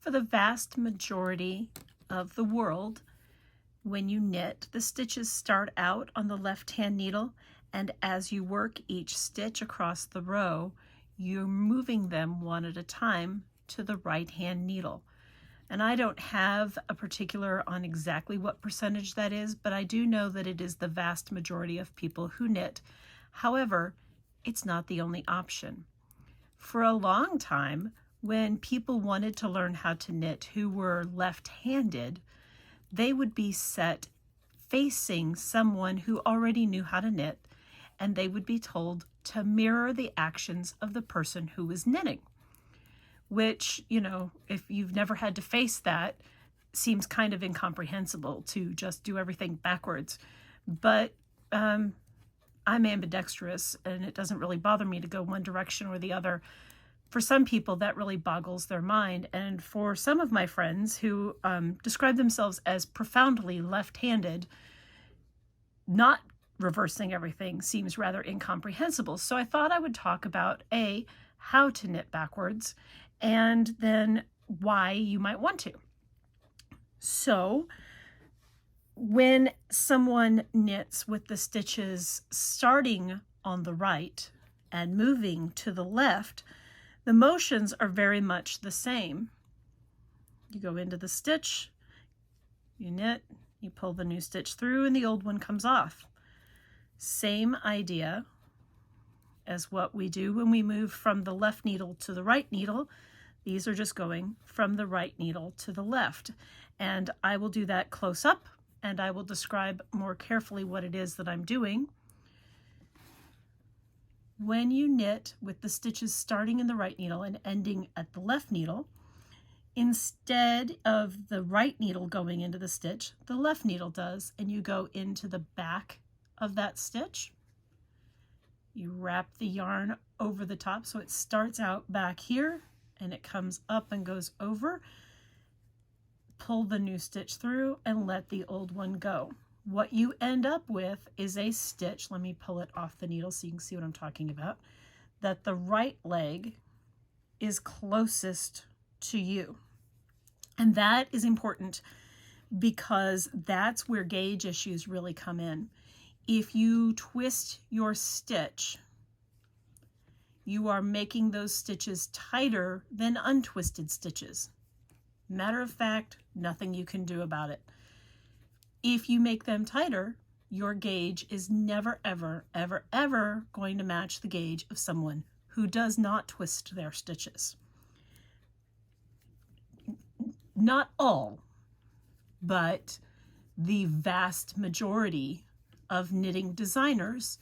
For the vast majority of the world, when you knit, the stitches start out on the left-hand needle, and as you work each stitch across the row, you're moving them one at a time to the right-hand needle. And I don't have a particular on exactly what percentage that is, but I do know that it is the vast majority of people who knit. However, it's not the only option. For a long time, when people wanted to learn how to knit who were left-handed, they would be set facing someone who already knew how to knit, and they would be told to mirror the actions of the person who was knitting, which, you know, if you've never had to face that, seems kind of incomprehensible to just do everything backwards. But I'm ambidextrous, and it doesn't really bother me to go one direction or the other. For some people, that really boggles their mind. And for some of my friends who describe themselves as profoundly left-handed, not reversing everything seems rather incomprehensible. So I thought I would talk about how to knit backwards, and then why you might want to. So when someone knits with the stitches starting on the right and moving to the left, the motions are very much the same. You go into the stitch, you knit, you pull the new stitch through, and the old one comes off. Same idea as what we do when we move from the left needle to the right needle. These are just going from the right needle to the left. And I will do that close up, and I will describe more carefully what it is that I'm doing. When you knit with the stitches starting in the right needle and ending at the left needle, instead of the right needle going into the stitch, the left needle does, and you go into the back of that stitch. You wrap the yarn over the top so it starts out back here and it comes up and goes over. Pull the new stitch through and let the old one go. What you end up with is a stitch, let me pull it off the needle so you can see what I'm talking about, that the right leg is closest to you. And that is important because that's where gauge issues really come in. If you twist your stitch, you are making those stitches tighter than untwisted stitches. Matter of fact, nothing you can do about it. If you make them tighter, your gauge is never, ever, ever, ever going to match the gauge of someone who does not twist their stitches. Not all, but the vast majority of knitting designers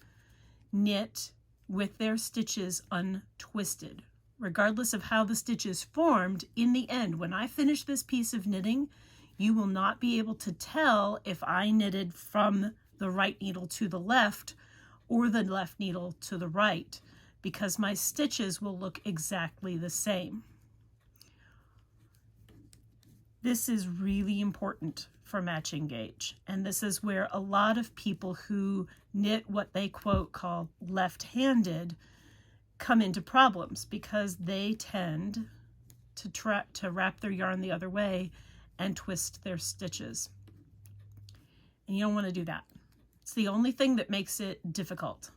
knit with their stitches untwisted. Regardless of how the stitch is formed, in the end, when I finish this piece of knitting, you will not be able to tell if I knitted from the right needle to the left or the left needle to the right, because my stitches will look exactly the same. This is really important for matching gauge, and this is where a lot of people who knit what they quote call left-handed come into problems, because they tend to wrap their yarn the other way and twist their stitches. And you don't want to do that. It's the only thing that makes it difficult,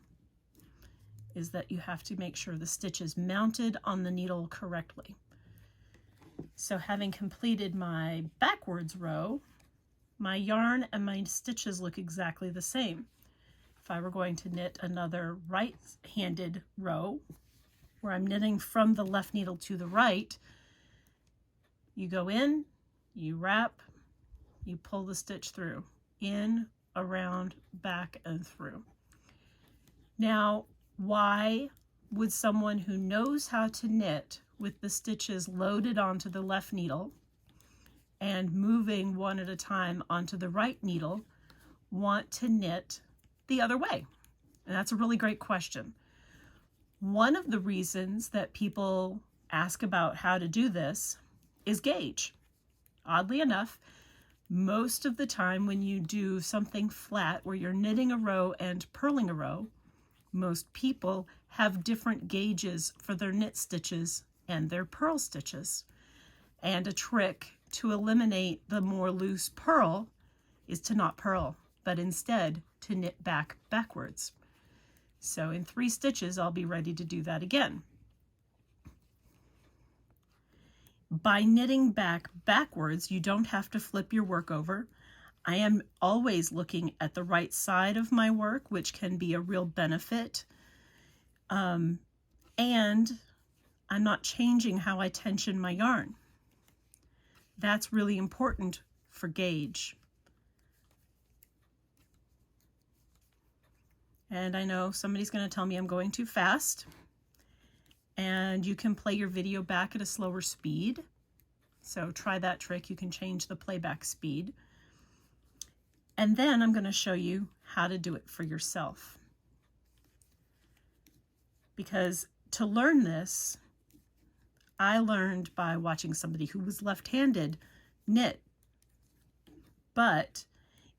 is that you have to make sure the stitch is mounted on the needle correctly. So having completed my backwards row, my yarn and my stitches look exactly the same. If I were going to knit another right-handed row, where I'm knitting from the left needle to the right, you go in, you wrap, you pull the stitch through, in, around, back, and through. Now, why would someone who knows how to knit with the stitches loaded onto the left needle and moving one at a time onto the right needle want to knit the other way? And that's a really great question. One of the reasons that people ask about how to do this is gauge. Oddly enough, most of the time when you do something flat where you're knitting a row and purling a row, most people have different gauges for their knit stitches and their purl stitches. And a trick to eliminate the more loose purl is to not purl, but instead to knit backwards. So in 3 stitches, I'll be ready to do that again. By knitting backwards, you don't have to flip your work over. I am always looking at the right side of my work, which can be a real benefit. And I'm not changing how I tension my yarn. That's really important for gauge. And I know somebody's going to tell me I'm going too fast. And you can play your video back at a slower speed. So try that trick. You can change the playback speed. And then I'm going to show you how to do it for yourself. Because to learn this, I learned by watching somebody who was left-handed knit. But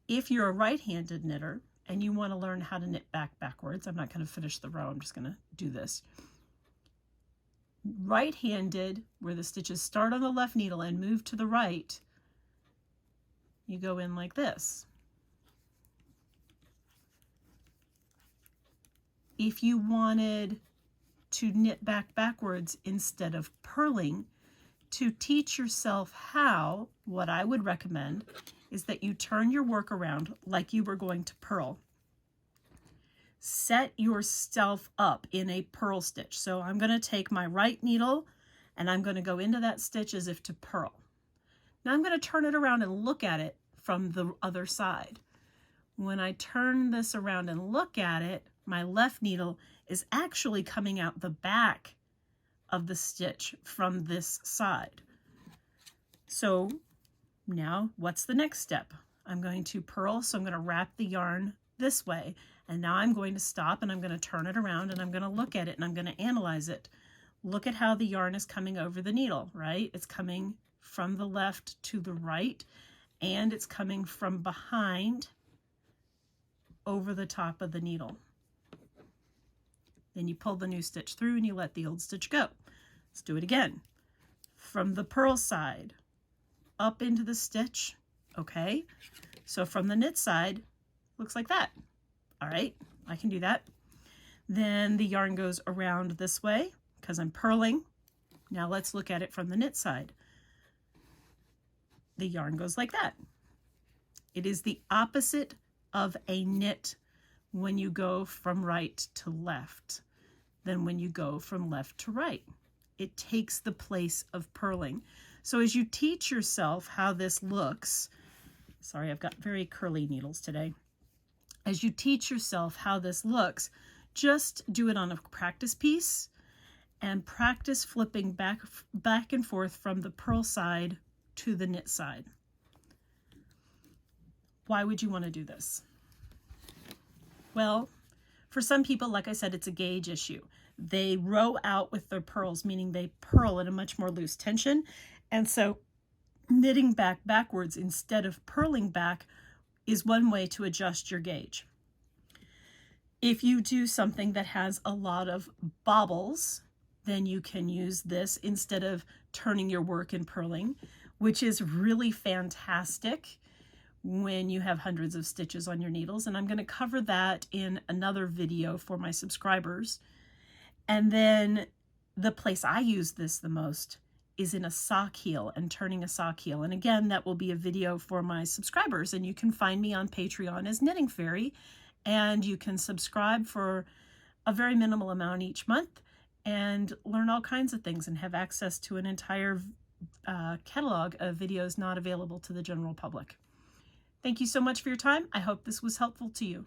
if you're a right-handed knitter and you want to learn how to knit backwards, I'm not going to finish the row, I'm just going to do this. Right-handed, where the stitches start on the left needle and move to the right, you go in like this. If you wanted to knit backwards instead of purling, to teach yourself how, what I would recommend is that you turn your work around like you were going to purl. Set yourself up in a purl stitch. So I'm going to take my right needle and I'm going to go into that stitch as if to purl. Now I'm going to turn it around and look at it from the other side. When I turn this around and look at it, my left needle is actually coming out the back of the stitch from this side. So now what's the next step? I'm going to purl, so I'm going to wrap the yarn this way. And now I'm going to stop and I'm going to turn it around and I'm going to look at it and I'm going to analyze it. Look at how the yarn is coming over the needle, right? It's coming from the left to the right and it's coming from behind over the top of the needle. Then you pull the new stitch through and you let the old stitch go. Let's do it again. From the purl side, up into the stitch, okay? So from the knit side, looks like that. All right, I can do that. Then the yarn goes around this way because I'm purling. Now let's look at it from the knit side. The yarn goes like that. It is the opposite of a knit when you go from right to left than when you go from left to right. It takes the place of purling. So as you teach yourself how this looks, sorry, I've got very curly needles today. As you teach yourself how this looks, just do it on a practice piece and practice flipping back and forth from the purl side to the knit side. Why would you want to do this? Well, for some people, like I said, it's a gauge issue. They row out with their purls, meaning they purl at a much more loose tension. And so knitting backwards instead of purling back is one way to adjust your gauge. If you do something that has a lot of bobbles, then you can use this instead of turning your work and purling, which is really fantastic when you have hundreds of stitches on your needles. And I'm going to cover that in another video for my subscribers. And then the place I use this the most is in a sock heel and turning a sock heel. And again, that will be a video for my subscribers. And you can find me on Patreon as Knitting Fairy. And you can subscribe for a very minimal amount each month and learn all kinds of things and have access to an entire catalog of videos not available to the general public. Thank you so much for your time. I hope this was helpful to you.